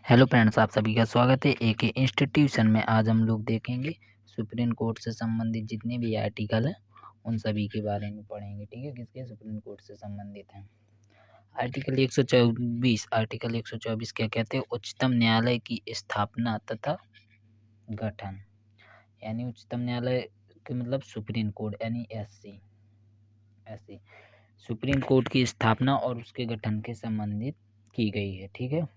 Hello friends, आप सभी का स्वागत है एक इंस्टीट्यूशन में। आज हम लोग देखेंगे सुप्रीम कोर्ट से संबंधित जितने भी आर्टिकल हैं उन सभी के बारे में पढ़ेंगे। ठीक है, किसके सुप्रीम कोर्ट से संबंधित हैं। आर्टिकल 124 क्या कहते हैं? उच्चतम न्यायालय की स्थापना तथा गठन। यानी उच्चतम न्यायालय के मतलब सुप्रीम कोर्ट यानी एससी। सुप्रीम कोर्ट की स्थापना और उसके गठन के संबंधित की गई है। ठीक है,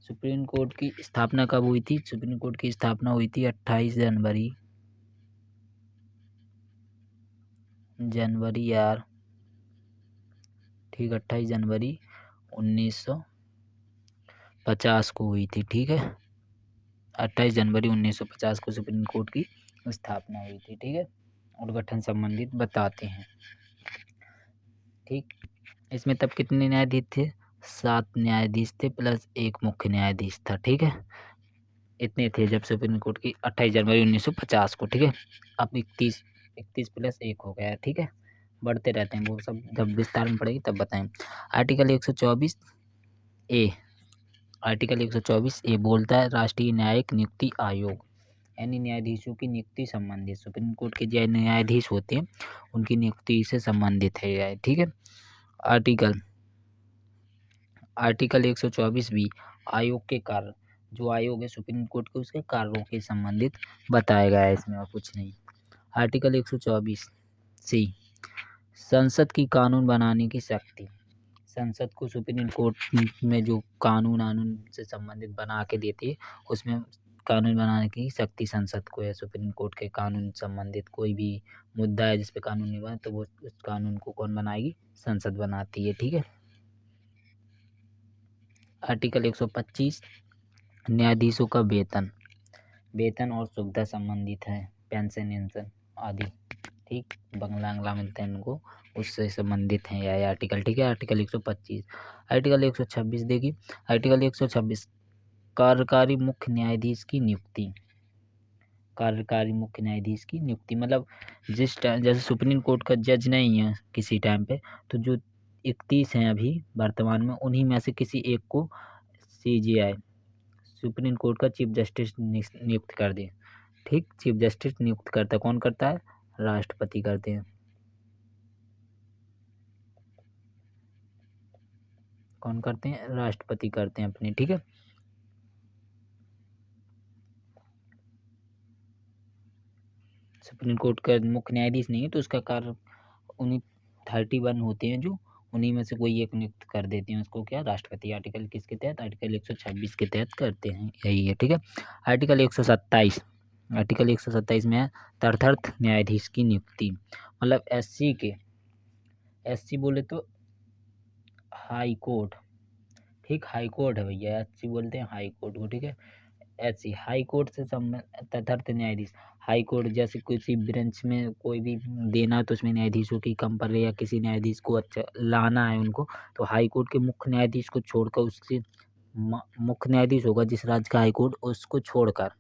सुप्रीम कोर्ट की स्थापना कब हुई थी? सुप्रीम कोर्ट की स्थापना हुई थी 28 जनवरी यार, ठीक, 28 जनवरी 1950 को हुई थी। ठीक है, 28 जनवरी 1950 को सुप्रीम कोर्ट की स्थापना हुई थी। ठीक है, और गठन संबंधित बताते हैं। ठीक, इसमें तब कितने न्यायाधीश थे? 7 न्यायाधीश थे प्लस एक मुख्य न्यायाधीश था। ठीक है, इतने थे जब सुप्रीम कोर्ट की 28 जनवरी 1950 को। ठीक है, अब 31 प्लस 1 हो गया। ठीक है, बढ़ते रहते हैं वो सब, जब विस्तार में पड़ेगी तब बताएं। आर्टिकल 124 ए बोलता है राष्ट्रीय न्यायिक नियुक्ति आयोग, यानी न्यायाधीशों की नियुक्ति संबंधित। सुप्रीम कोर्ट के जो न्यायाधीश होते हैं उनकी नियुक्ति से संबंधित है। ठीक है, आर्टिकल 124 बी आयोग के कार्य। जो आयोग है सुप्रीम कोर्ट के, उसके कार्यों के संबंधित बताया गया है इसमें, और कुछ नहीं। आर्टिकल 124 सी संसद की कानून बनाने की शक्ति। संसद को सुप्रीम कोर्ट में जो कानून से संबंधित बना के देती है, उसमें कानून बनाने की शक्ति संसद को है। सुप्रीम कोर्ट के कानून संबंधित कोई भी मुद्दा है जिस पे कानून नहीं बना, तो वो उस कानून को कौन बनाएगी? संसद बनाती है। ठीक है, आर्टिकल 125 न्यायाधीशों का वेतन और सुविधा संबंधित है, पेंशन आदि। ठीक, बंगला मिलता है इनको, उससे संबंधित है यह आर्टिकल। ठीक है, आर्टिकल 125। आर्टिकल 126 देखिए, आर्टिकल 126 कार्यकारी मुख्य न्यायाधीश की नियुक्ति। कार्यकारी मुख्य न्यायाधीश की नियुक्ति मतलब जिस टाइम, जैसे सुप्रीम कोर्ट का जज नहीं है किसी टाइम पे, तो जो 31 हैं अभी वर्तमान में, उन्हीं में से किसी एक को CJI सुप्रीम कोर्ट का चीफ जस्टिस नियुक्त कर दे। ठीक, चीफ जस्टिस नियुक्त करता है। कौन करता है? राष्ट्रपति करते हैं। कौन करते हैं? राष्ट्रपति करते हैं अपने। ठीक है, सुप्रीम कोर्ट का मुख्य न्यायाधीश नहीं है तो उसका कार्य उन्हीं 31 होते हैं, जो उन्हीं में से कोई एक नियुक्त कर देते हैं। उसको क्या? राष्ट्रपति। आर्टिकल किसके तहत? आर्टिकल 126 के तहत करते हैं, यही है। ठीक है, आर्टिकल 127 में है तदर्थ न्यायाधीश की नियुक्ति। मतलब एससी बोले तो हाई कोर्ट। ठीक, हाई कोर्ट है भैया, एससी बोलते हैं हाई कोर्ट को। ठीक है, एससी हाई कोर्ट से संबंध तदर्थ न्यायाधीश। हाई कोर्ट जैसे किसी ब्रांच में कोई भी देना है तो उसमें न्यायाधीशों की कम पड़ रही है, या किसी न्यायाधीश को अच्छा लाना है उनको, तो हाई कोर्ट के मुख्य न्यायाधीश को छोड़कर, उससे मुख्य न्यायाधीश होगा जिस राज्य का हाई कोर्ट, उसको छोड़कर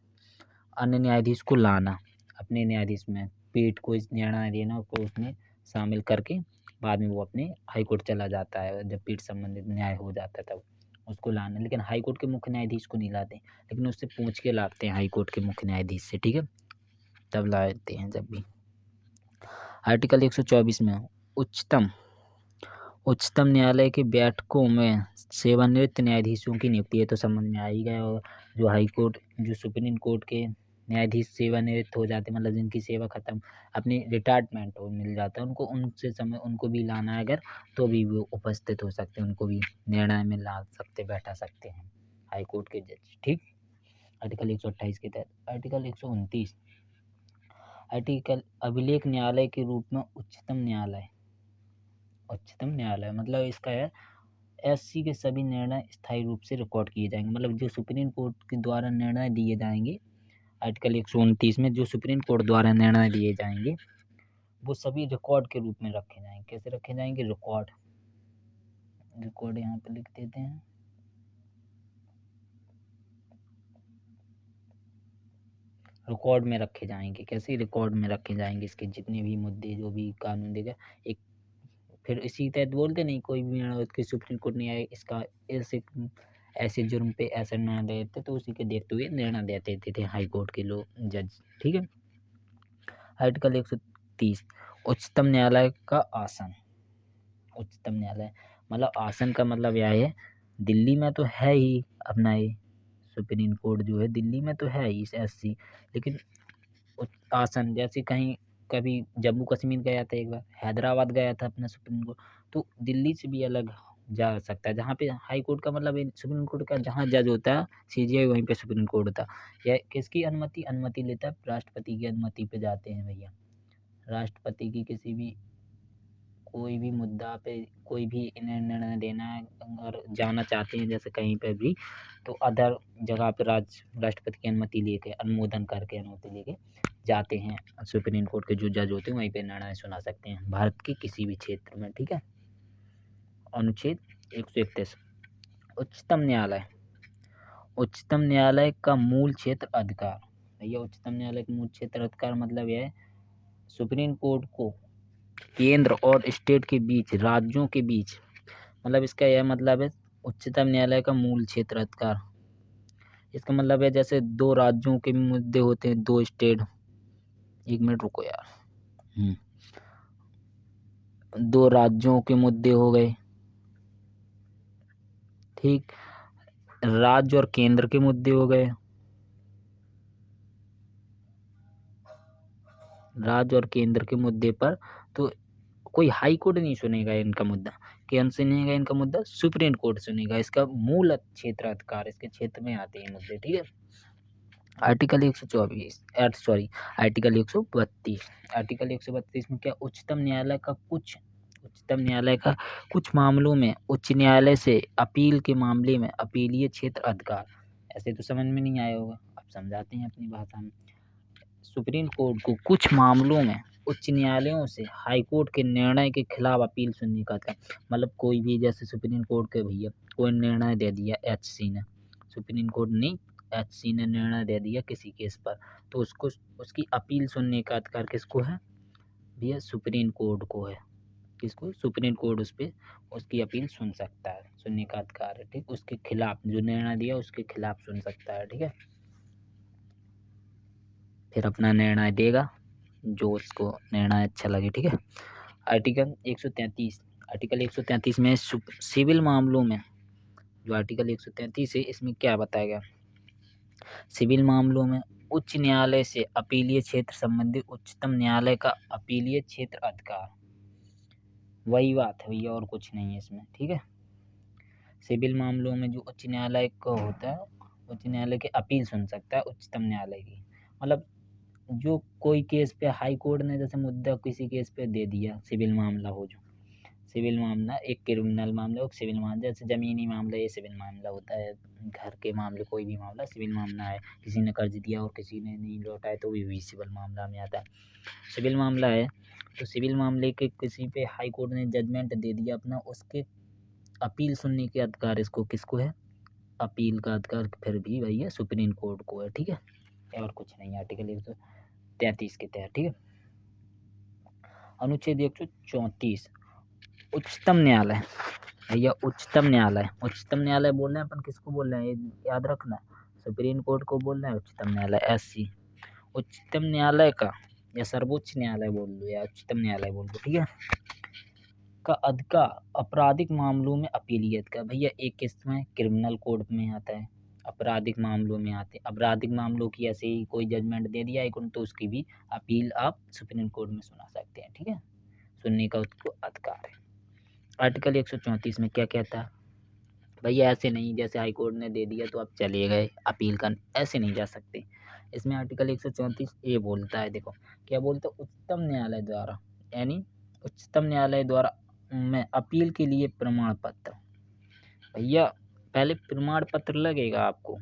अन्य न्यायाधीश को लाना अपने न्यायाधीश में। पीठ को इस निर्णय देना को उसमें शामिल करके बाद में वो अपने हाई कोर्ट चला जाता है, जब पीठ संबंधित न्याय हो जाता है तब उसको लाना। लेकिन हाई कोर्ट के मुख्य न्यायाधीश को नहीं लाते, लेकिन उससे पूछ के लाते हैं हाई कोर्ट के मुख्य न्यायाधीश से। ठीक है, तब लाते हैं जब भी। आर्टिकल 124 में उच्चतम न्यायालय की बैठकों में सेवानिवृत्त न्यायाधीशों की नियुक्ति है, तो समझ में आ ही गया। और जो हाई कोर्ट, जो सुप्रीम कोर्ट के न्यायाधीश सेवानिवृत्त हो जाते, मतलब जिनकी सेवा खत्म, अपनी रिटायरमेंट हो मिल जाता है उनको, उनसे समय उनको भी लाना है अगर, तो भी वो उपस्थित हो सकते हैं, उनको भी निर्णय में ला सकते, बैठा सकते हैं हाई कोर्ट के जज। ठीक, आर्टिकल 128 के तहत। आर्टिकल 129 आर्टिकल अभिलेख न्यायालय के रूप में उच्चतम न्यायालय मतलब इसका है एससी के सभी निर्णय स्थायी रूप से रिकॉर्ड किए जाएंगे। मतलब जो सुप्रीम कोर्ट के द्वारा निर्णय दिए जाएंगे, आर्टिकल 129 में जो सुप्रीम कोर्ट द्वारा निर्णय दिए जाएंगे वो सभी रिकॉर्ड के रूप में रखे जाएंगे। कैसे रखे जाएंगे? रिकॉर्ड यहाँ पे लिख देते हैं। रिकॉर्ड में रखे जाएंगे। कैसे? रिकॉर्ड में रखे जाएंगे। इसके जितने भी मुद्दे, जो भी कानून देगा, एक फिर इसी तहत बोलते नहीं, कोई भी निर्णय कि सुप्रीम कोर्ट ने आए इसका ऐसे ऐसे जुर्म पे ऐसा निर्णय देते तो उसी के देखते हुए निर्णय देते थे हाई कोर्ट के लोग जज। ठीक है। आर्टिकल 130 उच्चतम न्यायालय का आसन। उच्चतम न्यायालय मतलब आसन का मतलब यह है, दिल्ली में तो है ही अपना ये सुप्रीम कोर्ट जो है दिल्ली में तो है ही SC, लेकिन आसन जैसे कहीं कभी जम्मू कश्मीर गया था, एक बार हैदराबाद गया था अपना सुप्रीम कोर्ट, तो दिल्ली से भी अलग जा सकता है। जहाँ पे हाई कोर्ट का मतलब सुप्रीम कोर्ट का जहाँ जज होता है CJI वहीं पे सुप्रीम कोर्ट होता है। यह किसकी अनुमति लेता है? राष्ट्रपति की अनुमति पे जाते हैं भैया। राष्ट्रपति की किसी भी कोई भी मुद्दा पे कोई भी इन्हें निर्णय देना है अगर जाना चाहते हैं जैसे कहीं पे भी, तो अदर जगह पे राष्ट्रपति की अनुमति लेके अनुमोदन करके अनुमति लेके जाते हैं। सुप्रीम कोर्ट के जो जज होते हैं वहीं पे निर्णय सुना सकते हैं भारत के किसी भी क्षेत्र में। ठीक है। अनुच्छेद 131 उच्चतम न्यायालय। उच्चतम न्यायालय का मूल क्षेत्र अधिकार। भैया उच्चतम न्यायालय का मूल क्षेत्र अधिकार मतलब यह है सुप्रीम कोर्ट को केंद्र और स्टेट के बीच, राज्यों के बीच, मतलब इसका यह मतलब है उच्चतम न्यायालय का मूल क्षेत्र अधिकार। इसका मतलब है जैसे दो राज्यों के मुद्दे होते हैं, दो स्टेट, एक मिनट रुको यार, दो राज्यों के मुद्दे हो गए, ठीक, राज्य और केंद्र के मुद्दे हो गए, राज्य और केंद्र के मुद्दे पर तो कोई हाई कोर्ट नहीं सुनेगा इनका मुद्दा, कौन सुनेगा इनका मुद्दा? सुप्रीम कोर्ट सुनेगा। इसका मूल क्षेत्र अधिकार इसके क्षेत्र में आते हैं मुद्दे। ठीक है। आर्टिकल 132 आर्टिकल 132 आर्टिकल 132 में क्या उच्चतम न्यायालय का कुछ मामलों में उच्च न्यायालय से अपील के मामले में अपीलीय क्षेत्र अधिकार। ऐसे तो समझ में नहीं आया होगा, अब समझाते हैं अपनी भाषा में। सुप्रीम कोर्ट को कुछ मामलों में उच्च न्यायालयों से हाई कोर्ट के निर्णय के खिलाफ अपील सुनने का अधिकार। मतलब कोई भी जैसे सुप्रीम कोर्ट के भैया कोई निर्णय दे दिया HC ने, सुप्रीम कोर्ट ने HC ने निर्णय दे दिया किसी केस पर, तो उसको उसकी अपील सुनने का अधिकार किसको है भैया? सुप्रीम कोर्ट को है। किसको? सुप्रीम कोर्ट उस पर उसकी अपील सुन सकता है, सुनने का अधिकार है। ठीक, उसके खिलाफ जो निर्णय दिया उसके खिलाफ सुन सकता है। ठीक है। फिर अपना निर्णय देगा जो उसको निर्णय अच्छा लगे। ठीक है। आर्टिकल 133 में सिविल मामलों में जो आर्टिकल 133 है इसमें क्या बताया गया? सिविल मामलों में उच्च न्यायालय से अपीलीय क्षेत्र संबंधी उच्चतम न्यायालय का अपीलीय क्षेत्र अधिकार। वही बात है भैया और कुछ नहीं है इसमें। ठीक है। सिविल मामलों में जो उच्च न्यायालय का होता है, उच्च न्यायालय की अपील सुन सकता है उच्चतम न्यायालय की। मतलब जो कोई केस पे हाई कोर्ट ने जैसे मुद्दा किसी केस पे दे दिया, सिविल मामला हो, जो सिविल मामला एक क्रिमिनल मामला और सिविल मामला, जैसे ज़मीनी मामला ये सिविल मामला होता है, घर के मामले कोई भी मामला सिविल मामला है। किसी ने कर्ज दिया और किसी ने नहीं लौटाया तो भी सिविल मामला में आता है। सिविल मामला है तो सिविल मामले के किसी पे हाई कोर्ट ने जजमेंट दे दिया अपना, उसके अपील सुनने के अधिकार इसको किसको है? अपील का अधिकार फिर भी भैया सुप्रीम कोर्ट को है। ठीक है। और कुछ नहीं है आर्टिकल 133 के तहत। ठीक है। अनुच्छेद 134 उच्चतम न्यायालय। भैया उच्चतम न्यायालय बोल रहे हैं अपन, किसको बोल रहे हैं ये याद रखना, सुप्रीम कोर्ट को बोल रहे हैं उच्चतम न्यायालय SC। उच्चतम न्यायालय का या सर्वोच्च न्यायालय बोल लो या उच्चतम न्यायालय बोल लो, ठीक है, का अधिकार आपराधिक मामलों में अपीलियत का। भैया एक किस्म क्रिमिनल कोर्ट में आता है, आपराधिक मामलों में आते हैं। आपराधिक मामलों की ऐसे ही कोई जजमेंट दे दिया है तो उसकी भी अपील आप सुप्रीम कोर्ट में सुना सकते हैं। ठीक है। सुनने का उसको अधिकार है। आर्टिकल 134 में क्या कहता है भैया? ऐसे नहीं जैसे हाई कोर्ट ने दे दिया तो आप चले गए अपील करने, ऐसे नहीं जा सकते। इसमें आर्टिकल 134 ये बोलता है, देखो क्या बोलता है, उच्चतम न्यायालय द्वारा, यानी उच्चतम न्यायालय द्वारा में अपील के लिए प्रमाण पत्र। भैया पहले प्रमाण पत्र लगेगा आपको,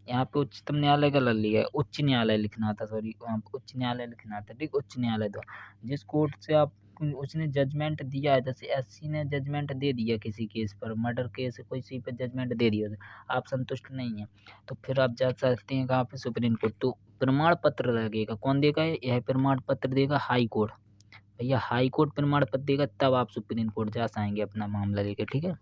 यहाँ पे उच्चतम न्यायालय का लग लिया है, उच्च न्यायालय लिखना था, सॉरी वहाँ पे उच्च न्यायालय लिखना था। ठीक, उच्च न्यायालय द्वारा जिस कोर्ट से आप उसने जजमेंट दिया है, जैसे SC ने जजमेंट दे दिया किसी केस पर, मर्डर केस किसी पे जजमेंट दे दिया, आप संतुष्ट नहीं है तो फिर आप जा सकते हैं कहाँ पे? Supreme court. तो प्रमाण पत्र लगेगा, कौन देगा? यह प्रमाण पत्र देगा हाई कोर्ट। भैया हाई कोर्ट प्रमाण पत्र देगा तब आप सुप्रीम कोर्ट जा पाएंगे अपना मामला लेके। ठीक है।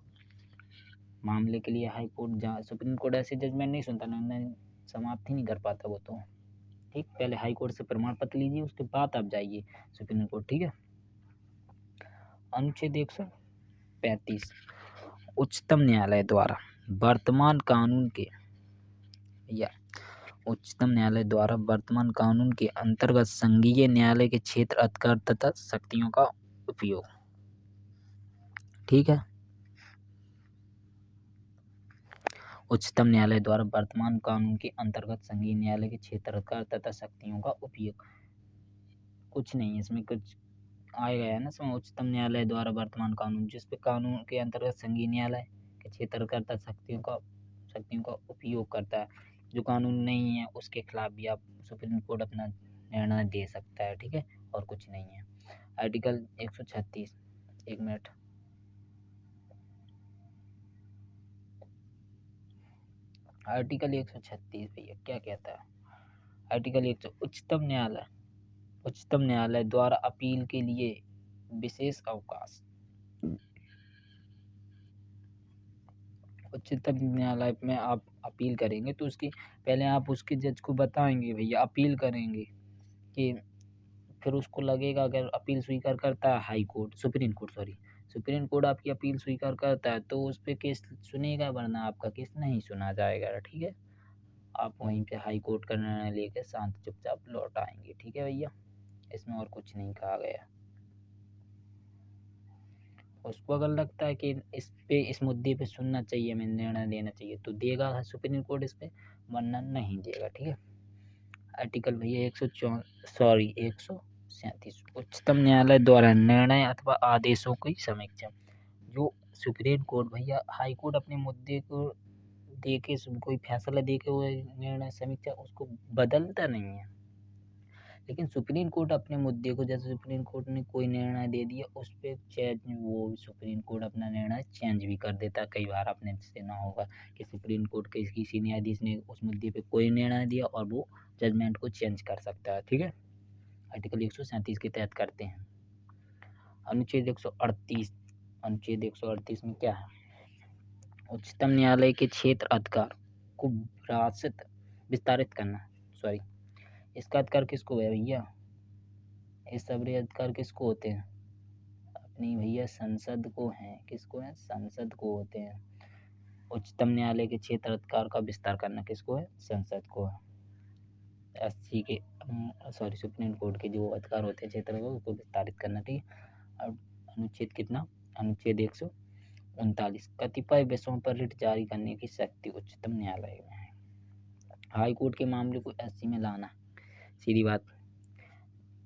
मामले के लिए हाई कोर्ट जहाँ सुप्रीम कोर्ट ऐसे जजमेंट नहीं सुनता, निर्णय समाप्त ही नहीं कर पाता वो तो। ठीक, पहले हाई कोर्ट से प्रमाण पत्र लीजिए, उसके बाद आप जाइए सुप्रीम कोर्ट। ठीक है। अनुच्छेद 135 उच्चतम न्यायालय द्वारा वर्तमान कानून के या उच्चतम न्यायालय द्वारा वर्तमान कानून के अंतर्गत संघीय न्यायालय के क्षेत्र अधिकार तथा शक्तियों का उपयोग। ठीक है। उच्चतम न्यायालय द्वारा वर्तमान कानून के अंतर्गत संघीय न्यायालय के क्षेत्र अधिकार तथा शक्तियों का उपयोग। कुछ नहीं है इसमें, कुछ आएगा है ना इसमें। उच्चतम न्यायालय द्वारा वर्तमान कानून, जिस पे कानून के अंतर्गत संघीय न्यायालय के क्षेत्र तथा शक्तियों का उपयोग करता है। जो कानून नहीं है उसके खिलाफ भी आप सुप्रीम कोर्ट अपना निर्णय दे सकता है। ठीक है, और कुछ नहीं है। आर्टिकल 136, एक मिनट, आर्टिकल 136 भैया क्या कहता है? आर्टिकल 100 उच्चतम न्यायालय द्वारा अपील के लिए विशेष अवकाश। उच्चतम न्यायालय में आप अपील करेंगे तो उसकी पहले आप उसके जज को बताएंगे भैया, अपील करेंगे कि फिर उसको लगेगा, अगर अपील स्वीकार करता है हाई कोर्ट, सुप्रीम कोर्ट आपकी अपील स्वीकार करता है तो उस पर केस सुनेगा, वरना आपका केस नहीं सुना जाएगा। ठीक है, आप वहीं पे हाई कोर्ट का निर्णय लेकर शांत चुपचाप लौट आएंगे। ठीक है भैया, इसमें और कुछ नहीं कहा गया। उसको अगर लगता है कि इस मुद्दे पे सुनना चाहिए, हमें निर्णय देना चाहिए, तो देगा सुप्रीम कोर्ट इस पे, वरना नहीं देगा। ठीक है। आर्टिकल भैया 137 उच्चतम न्यायालय द्वारा निर्णय अथवा आदेशों की समीक्षा। जो सुप्रीम कोर्ट भैया, हाई कोर्ट अपने मुद्दे को दे के कोई फैसला दे के वो निर्णय समीक्षा उसको बदलता नहीं है, लेकिन सुप्रीम कोर्ट अपने मुद्दे को, जैसे सुप्रीम कोर्ट ने कोई निर्णय दे दिया उस पर वो सुप्रीम कोर्ट अपना निर्णय चेंज भी कर देता है। कई बार आपने सुना होगा कि सुप्रीम कोर्ट के किसी न्यायाधीश ने उस मुद्दे पे कोई निर्णय दिया और वो जजमेंट को चेंज कर सकता है। ठीक है, आर्टिकल 137 के तहत करते हैं। अनुच्छेद 138 में क्या है? उच्चतम न्यायालय के क्षेत्र अधिकार को विस्तारित करना। इसका अधिकार किसको है भैया? ये सबरे अधिकार किसको होते हैं? अपनी भैया संसद को हैं। किसको है? संसद को होते हैं। उच्चतम न्यायालय के क्षेत्र अधिकार का विस्तार करना किसको है? संसद को है। सुप्रीम कोर्ट के जो अधिकार होते हैं क्षेत्र को, उसको विस्तारित करना। ठीक है। अब अनुच्छेद कितना? अनुच्छेद 139 कतिपय विषयों पर रिट जारी करने की शक्ति उच्चतम न्यायालय में है। हाई कोर्ट के मामले को एससी में लाना, सीधी बात।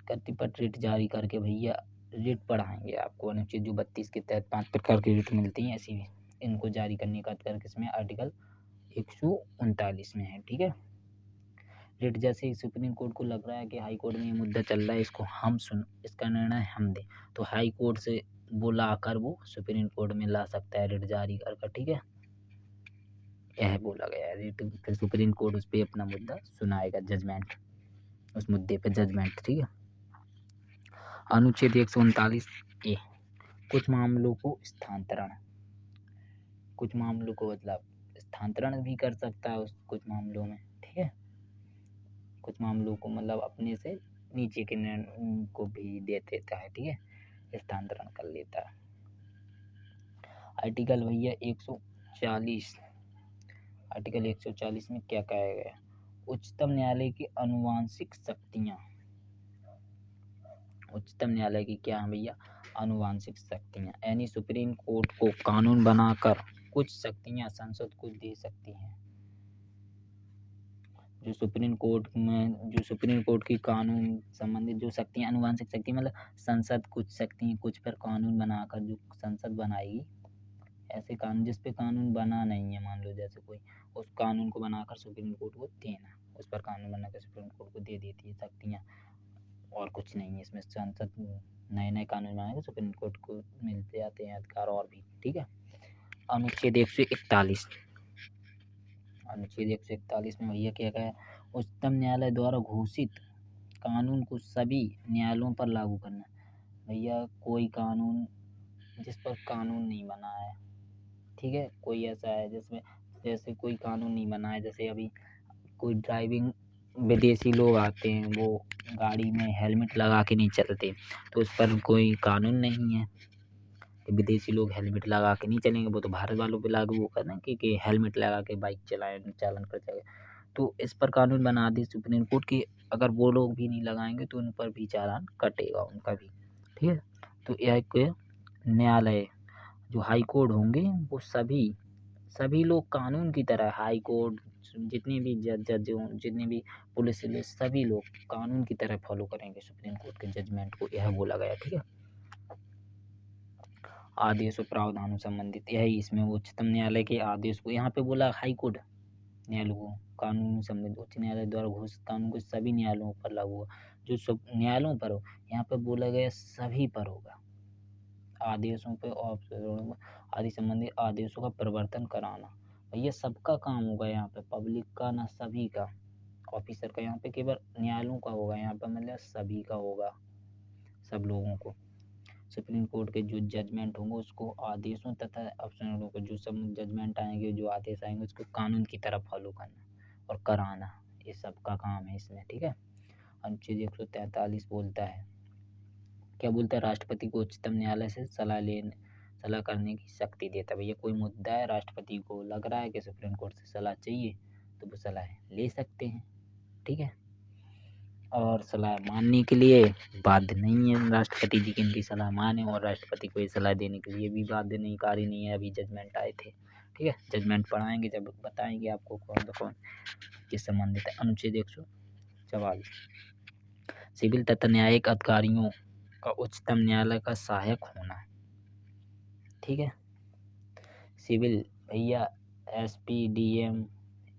कतिपय रिट जारी करके भैया रिट पढ़ाएंगे आपको। अनुच्छेद 32 के तहत 5 प्रकार की रिट मिलती हैं, ऐसी इनको जारी करने का अधिकार किसमें? आर्टिकल 139 में है। ठीक है। रिट जैसे ही सुप्रीम कोर्ट को लग रहा है कि हाई कोर्ट में ये मुद्दा चल रहा है, इसका निर्णय हम दें, तो हाई कोर्ट से वो लाकर वो सुप्रीम कोर्ट में ला सकता है रिट जारी कर। ठीक है, यह बोला गया है। रिट फिर सुप्रीम कोर्ट उस पर अपना मुद्दा सुनाएगा, जजमेंट, उस मुद्दे पे जजमेंट। ठीक है। अनुच्छेद 139 ए कुछ मामलों को मतलब स्थानांतरण भी कर सकता है उस कुछ मामलों में। ठीक है, कुछ मामलों को मतलब अपने से नीचे के निर्णय को भी दे देता है। ठीक है, स्थानांतरण कर लेता है। आर्टिकल भैया 140, आर्टिकल 140 में क्या कहा गया? उच्चतम न्यायालय की आनुवांशिक शक्तियाँ। उच्चतम न्यायालय की क्या है भैया? आनुवांशिक शक्तियाँ, यानी सुप्रीम कोर्ट को कानून बनाकर कुछ शक्तियाँ संसद को दे सकती हैं। जो सुप्रीम कोर्ट की कानून संबंधित जो शक्तियाँ, आनुवांशिक शक्ति मतलब संसद कुछ शक्तियाँ, कुछ पर कानून बनाकर जो संसद बनाएगी, ऐसे कानून जिस पे कानून बना नहीं है, मान लो जैसे कोई, उस कानून को बनाकर सुप्रीम कोर्ट को देना, उस पर कानून बनाकर सुप्रीम कोर्ट को दे देती है शक्तियाँ, और कुछ नहीं है इसमें। संसद नए नए कानून बनाएगा, सुप्रीम कोर्ट को मिलते जाते हैं अधिकार और भी। ठीक है। अनुच्छेद 141 में भैया क्या कहा है? उच्चतम न्यायालय द्वारा घोषित कानून को सभी न्यायालयों पर लागू करना। भैया कोई कानून जिस पर कानून नहीं बना है, ठीक है। कोई ऐसा है जिसमें जैसे कोई कानून नहीं बना है, जैसे अभी कोई ड्राइविंग विदेशी लोग आते हैं, वो गाड़ी में हेलमेट लगा के नहीं चलते, तो उस पर कोई कानून नहीं है कि विदेशी लोग हेलमेट लगा के नहीं चलेंगे। वो तो भारत वालों पे लागू वो करना कि हेलमेट लगा के बाइक चलाएं, चालन कर जाएगा। तो इस पर कानून बना दी सुप्रीम कोर्ट की, अगर वो लोग भी नहीं लगाएंगे तो उन पर भी चालान कटेगा उनका भी, ठीक है। तो यह एक न्यायालय जो हाई कोर्ट होंगे वो सभी लोग कानून की तरह, हाई कोर्ट जितने भी जज हों, जितने भी पुलिस सभी लोग कानून की तरह फॉलो करेंगे सुप्रीम कोर्ट के जजमेंट को, यह बोला गया, ठीक है। आदेश और प्रावधानों संबंधित, यही इसमें उच्चतम न्यायालय के आदेश को, यहाँ पे बोला हाई कोर्ट न्यायालयों को कानून संबंधित उच्च न्यायालय द्वारा घोषित कानून को सभी न्यायालयों पर लागू होगा, जो सब न्यायालयों पर हो, यहाँ पर बोला गया सभी पर होगा। आदेशों पे और आदि संबंधी आदेशों का प्रवर्तन कराना, भैया सबका काम होगा यहाँ पे, पब्लिक का ना सभी का, ऑफिसर का यहाँ पे केवल न्यायालयों का होगा, यहाँ पे मतलब सभी का होगा, सब लोगों को। सुप्रीम कोर्ट के जो जजमेंट होंगे उसको आदेशों तथा अफसरों को जो सब जजमेंट आएंगे, जो आदेश आएंगे, उसको कानून की तरफ फॉलो करना और कराना, ये सबका काम है इसमें, ठीक है। अनुच्छेद 143 बोलता है, क्या बोलता है, राष्ट्रपति को उच्चतम न्यायालय से सलाह करने की शक्ति देता है। भैया कोई मुद्दा है, राष्ट्रपति को लग रहा है कि सुप्रीम कोर्ट से सलाह चाहिए, तो वो सलाह ले सकते हैं, ठीक है। और सलाह मानने के लिए बाध्य नहीं है राष्ट्रपति जी की, इनकी सलाह माने, और राष्ट्रपति को ये सलाह देने के लिए भी बाध्य नहीं, कार्य नहीं है। अभी जजमेंट आए थे, ठीक है, जजमेंट पढ़ाएंगे जब बताएंगे आपको कौन किस संबंधित है। अनुच्छेद 144, सिविल तथा न्यायिक अधिकारियों का उच्चतम न्यायालय का सहायक होना, ठीक है। सिविल भैया SP DM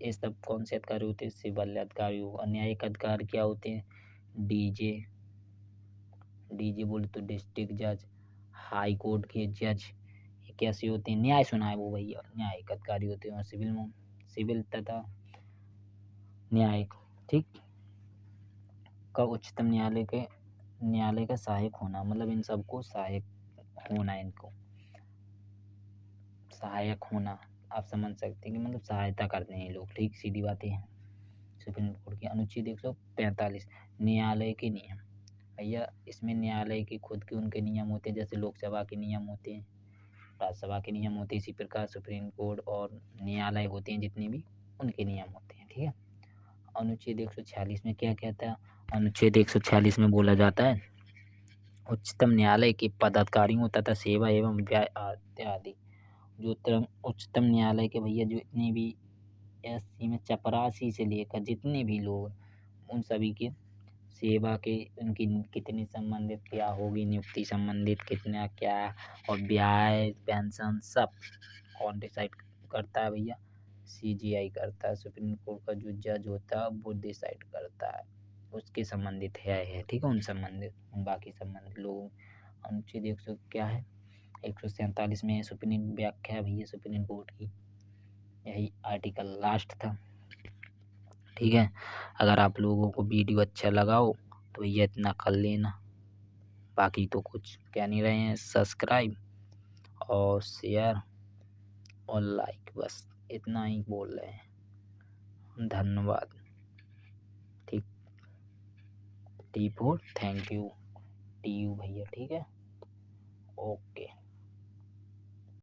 ये सब कौन से अधिकारी होते हैं, सिविल अधिकारी। और न्यायिक अधिकारी क्या होते हैं, डीजे बोले तो डिस्ट्रिक्ट जज, हाई कोर्ट के जज, ये कैसे होते हैं, न्याय सुनाए वो भैया न्यायिक अधिकारी होते हैं। और सिविल तथा न्यायिक, ठीक, का उच्चतम न्यायालय का सहायक होना, मतलब इन सबको सहायक होना, इनको सहायक होना, आप समझ सकते हैं कि मतलब सहायता करते हैं ये लोग, ठीक, सीधी बातें हैं। सुप्रीम कोर्ट की अनुच्छेद 145, न्यायालय के नियम, भैया इसमें न्यायालय के खुद के उनके नियम होते हैं, जैसे लोकसभा के नियम होते हैं, राज्यसभा के नियम होते हैं, इसी प्रकार सुप्रीम कोर्ट और न्यायालय होते हैं जितने भी, उनके नियम होते हैं, ठीक है। अनुच्छेद 146 में क्या कहता है, अनुच्छेद 146 में बोला जाता है, उच्चतम न्यायालय के पदाधिकारियों तथा सेवा एवं व्यय इत्यादि, जो उच्चतम न्यायालय के भैया जो इतने भी SC में चपरासी से लेकर जितने भी लोग, उन सभी के सेवा के, उनकी कितनी संबंधित क्या होगी, नियुक्ति संबंधित कितना क्या, और ब्याज पेंशन सब कौन डिसाइड करता है भैया, CJI करता है। सुप्रीम कोर्ट का जो जज होता है वो डिसाइड करता है, उसके संबंधित है, ठीक है, उन संबंधित बाकी संबंधित लोगों। अनुच्छेद 100 क्या है, 147 में सुप्रीम व्याख्या भैया सुप्रीम कोर्ट की, यही आर्टिकल लास्ट था, ठीक है। अगर आप लोगों को वीडियो अच्छा लगा हो तो ये इतना कर लेना, बाकी तो कुछ कह नहीं रहे हैं, सब्सक्राइब और शेयर और लाइक, बस इतना ही बोल रहे हैं, धन्यवाद, ठीक, T4 थैंक यू TU भैया, ठीक है, ओके।